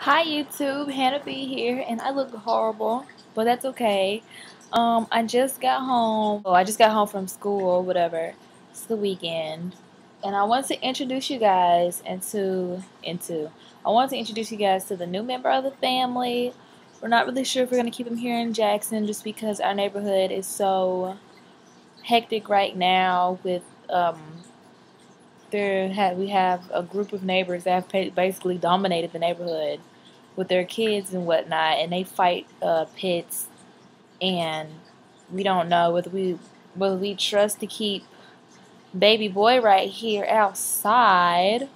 Hi YouTube, Hannah B here, and I look horrible, but that's okay. I just got home. I just got home from school, whatever. It's the weekend, and I want to introduce you guys I want to introduce you guys to the new member of the family. We're not really sure if we're gonna keep him here in Jackson, just because our neighborhood is so hectic right now with we have a group of neighbors that have basically dominated the neighborhood with their kids and whatnot, and they fight pits, and we don't know whether we trust to keep baby boy right here outside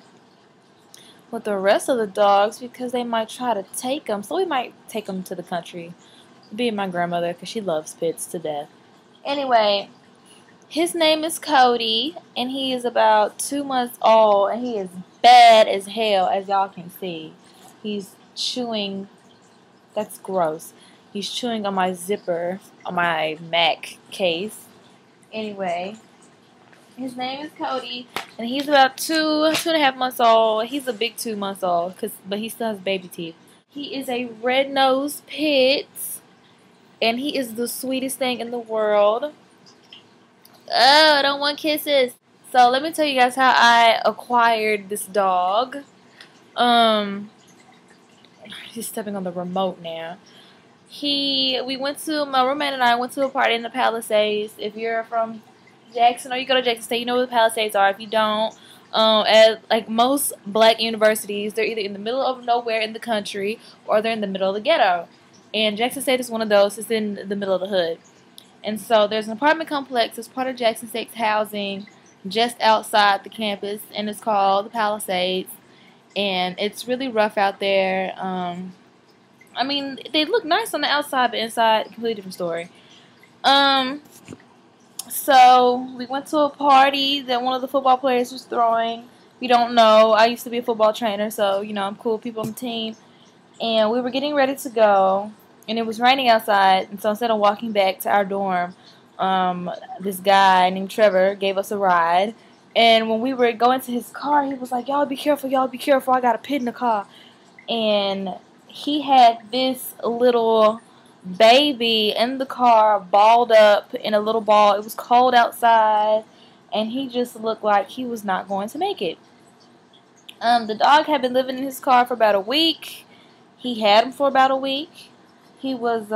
with the rest of the dogs because they might try to take him. So we might take him to the country, being my grandmother, because she loves pits to death. Anyway, his name is Cody, and he is about 2 months old, and he is bad as hell, as y'all can see. He's chewing. That's gross. He's chewing on my zipper on my Mac case. Anyway, his name is Cody, and he's about 2.5 months old. He's a big 2 months old, but he still has baby teeth. He is a red-nosed pit, and he is the sweetest thing in the world. Oh, I don't want kisses. So let me tell you guys how I acquired this dog. He's stepping on the remote now. My roommate and I went to a party in the Palisades. If you're from Jackson or you go to Jackson State, you know where the Palisades are. If you don't, at like most black universities, they're either in the middle of nowhere in the country or they're in the middle of the ghetto. And Jackson State is one of those. It's in the middle of the hood. And so there's an apartment complex that's part of Jackson State's housing just outside the campus, and it's called the Palisades. And it's really rough out there. I mean, they look nice on the outside, but inside, completely different story. So we went to a party that one of the football players was throwing. We don't know. I used to be a football trainer, so you know I'm cool with people on the team. And we were getting ready to go, and it was raining outside. And so instead of walking back to our dorm, this guy named Trevor gave us a ride. And when we were going to his car, he was like, "Y'all be careful, y'all be careful. I got a pit in the car." And he had this little baby in the car, balled up in a little ball. It was cold outside, and he just looked like he was not going to make it. The dog had been living in his car for about a week. He had him for about a week. He was,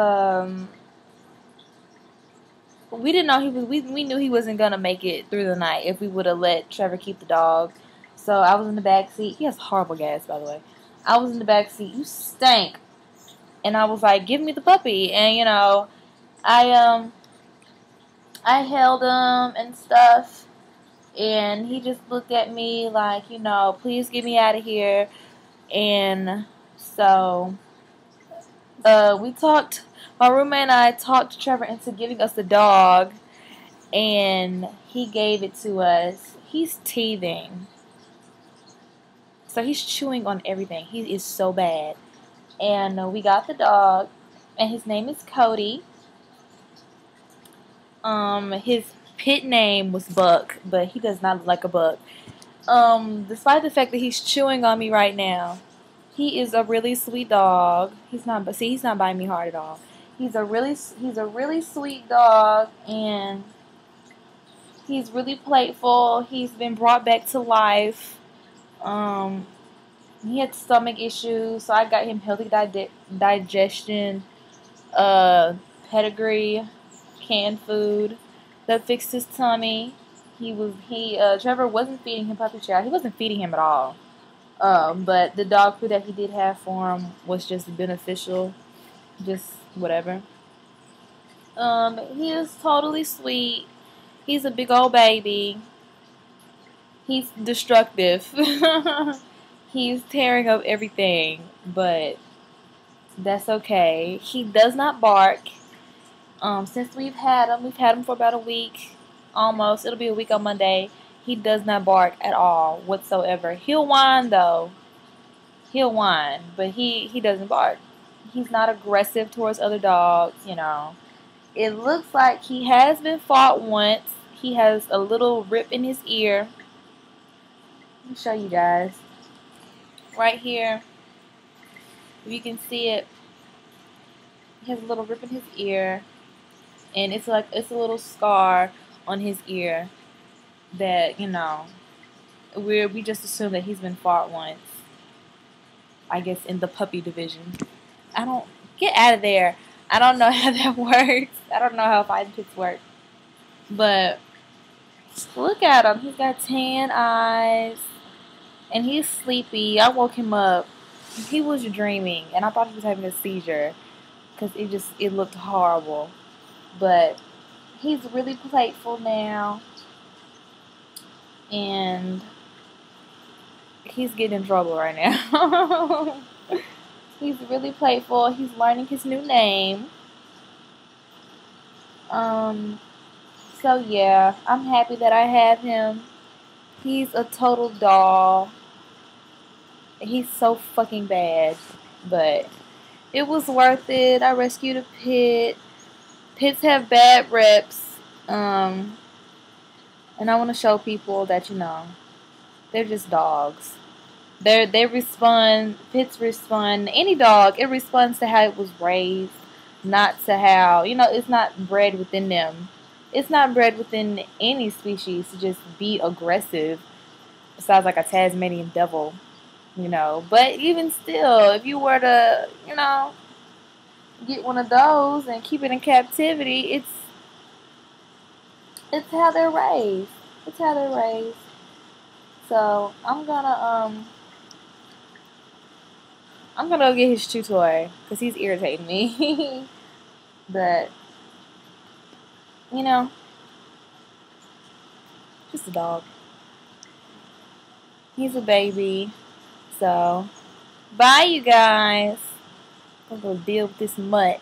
we didn't know we knew he wasn't going to make it through the night if we would have let Trevor keep the dog. So I was in the back seat. He has horrible gas, by the way. I was in the back seat. You stank. And I was like, "Give me the puppy." And you know, I held him and stuff, and he just looked at me like, you know, "Please get me out of here." And so my roommate and I talked Trevor into giving us the dog, and he gave it to us. He's teething. So he's chewing on everything. He is so bad. And we got the dog, and his name is Cody. His pit name was Buck, but he does not look like a buck. Despite the fact that he's chewing on me right now, he is a really sweet dog. He's not biting me hard at all. He's a really sweet dog, and he's really playful. He's been brought back to life. He had stomach issues, so I got him healthy digestion, pedigree, canned food that fixed his tummy. Trevor wasn't feeding him puppy chow. He wasn't feeding him at all. But the dog food that he did have for him was just beneficial, just whatever. He is totally sweet. He's a big old baby. He's destructive. He's tearing up everything, but that's okay. He does not bark. Since we've had him for about a week, almost. It'll be a week on Monday. He does not bark at all whatsoever. He'll whine though. He'll whine, but he doesn't bark. He's not aggressive towards other dogs, you know. It looks like he has been fought once. He has a little rip in his ear. Let me show you guys. Right here. If you can see it, he has a little rip in his ear, and it's a little scar on his ear that, you know, we just assume that he's been fought once. I guess in the puppy division. I don't get out of there. I don't know how that works. I don't know how fighting pits work. But look at him. He's got tan eyes. And he's sleepy. I woke him up. He was dreaming. And I thought he was having a seizure. Because it looked horrible. But he's really playful now. And he's getting in trouble right now. He's really playful. He's learning his new name. So yeah, I'm happy that I have him. He's a total doll. He's so fucking bad, but it was worth it. I rescued a pit. Pits have bad reps. And I want to show people that, you know, they're just dogs. They respond. Pits respond. Any dog, it responds to how it was raised, not to how, you know, it's not bred within them. It's not bred within any species to just be aggressive. Besides, like a Tasmanian devil, you know. But even still, if you were to, you know, get one of those and keep it in captivity, it's how they're raised. It's how they're raised. So I'm gonna go get his chew toy because he's irritating me. But, you know, just a dog. He's a baby. So, bye, you guys. I'm gonna go deal with this mutt.